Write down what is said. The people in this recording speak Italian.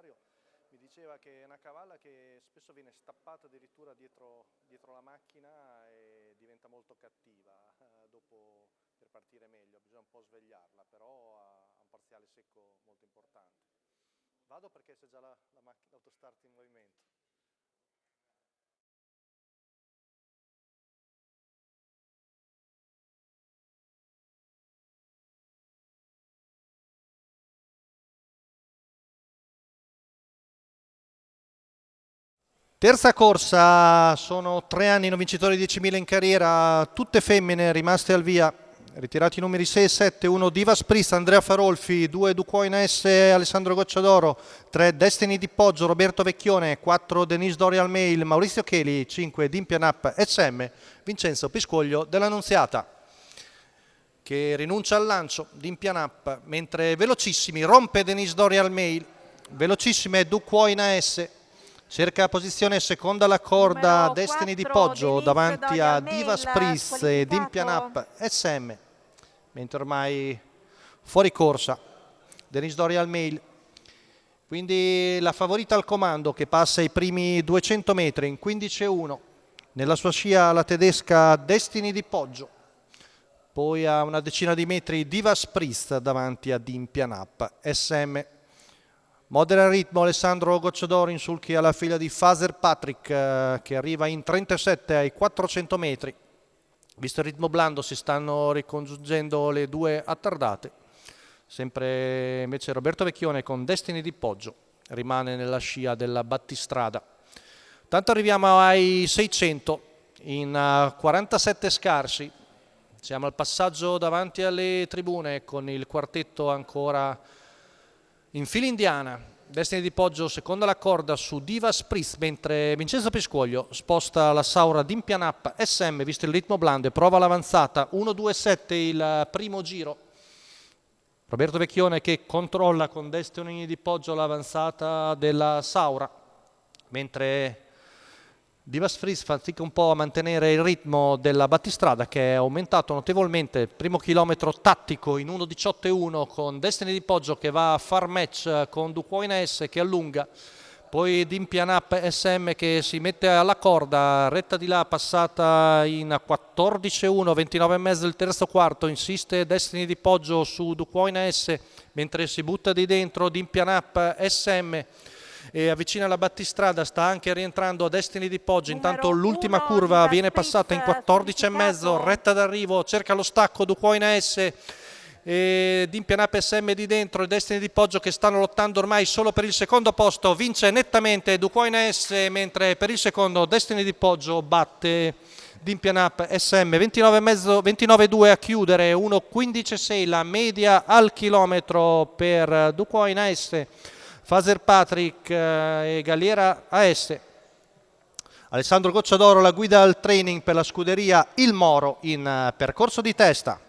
Dario mi diceva che è una cavalla che spesso viene stappata addirittura dietro la macchina e diventa molto cattiva dopo per partire meglio, bisogna un po' svegliarla, però ha un parziale secco molto importante. Vado perché c'è già l'autostart in movimento. Terza corsa, sono 3 anni non vincitori 10.000 in carriera, tutte femmine rimaste al via, ritirati i numeri 6 e 7, 1 Divas Priest, Andrea Farolfi, 2 Duquoin S, Alessandro Gocciadoro, 3 Destiny di Poggio, Roberto Vecchione, 4 Denise Dorial Mail, Maurizio Cheli, 5 Dimpian Up SM, Vincenzo Piscoglio dell'Annunziata, che rinuncia al lancio, Dimpian Up, mentre velocissimi rompe Denise Dorial Mail, velocissime Duquoin S, cerca posizione seconda alla corda Destiny di Poggio davanti a Divas Priest e Dimpian Up SM, mentre ormai fuori corsa Denise Dorial Mail. Quindi la favorita al comando che passa i primi 200 metri in 15,1. Nella sua scia la tedesca Destiny di Poggio. Poi a una decina di metri Divas Priest davanti a Dimpian Up SM. Modera il ritmo Alessandro Gocciadoro in sulchi alla figlia di Fazer Patrick che arriva in 37 ai 400 metri. Visto il ritmo blando si stanno ricongiungendo le due attardate. Sempre invece Roberto Vecchione con Destiny di Poggio rimane nella scia della battistrada. Tanto arriviamo ai 600 in 47 scarsi. Siamo al passaggio davanti alle tribune con il quartetto ancora in fila indiana. Destiny di Poggio seconda la corda su Divas Priest, mentre Vincenzo Piscoglio sposta la Saura Dimpian Up SM, visto il ritmo blando, e prova l'avanzata 1-2-7 il primo giro. Roberto Vecchione che controlla con Destiny di Poggio l'avanzata della Saura, mentre Divas Priest fatica un po' a mantenere il ritmo della battistrada, che è aumentato notevolmente. Primo chilometro tattico in 1.18.1 con Destiny di Poggio che va a far match con Duquoin S che allunga, poi Dimpian Up SM che si mette alla corda, retta di là passata in 14.1, 29,5 il terzo quarto, insiste Destiny di Poggio su Duquoin S mentre si butta di dentro Dimpian Up SM e avvicina la battistrada, sta anche rientrando a Destiny di Poggio. Intanto l'ultima curva viene passata in 14,5, retta d'arrivo, cerca lo stacco Duquoin S e Dimpian Up SM di dentro e Destiny di Poggio che stanno lottando ormai solo per il secondo posto. Vince nettamente Duquoin S, mentre per il secondo Destiny di Poggio batte Dimpian Up SM. 29,2 a chiudere, 1,15,6 la media al chilometro per Duquoin S, Fazer Patrick e Galliera AS. Alessandro Gocciadoro la guida al training per la scuderia Il Moro in percorso di testa.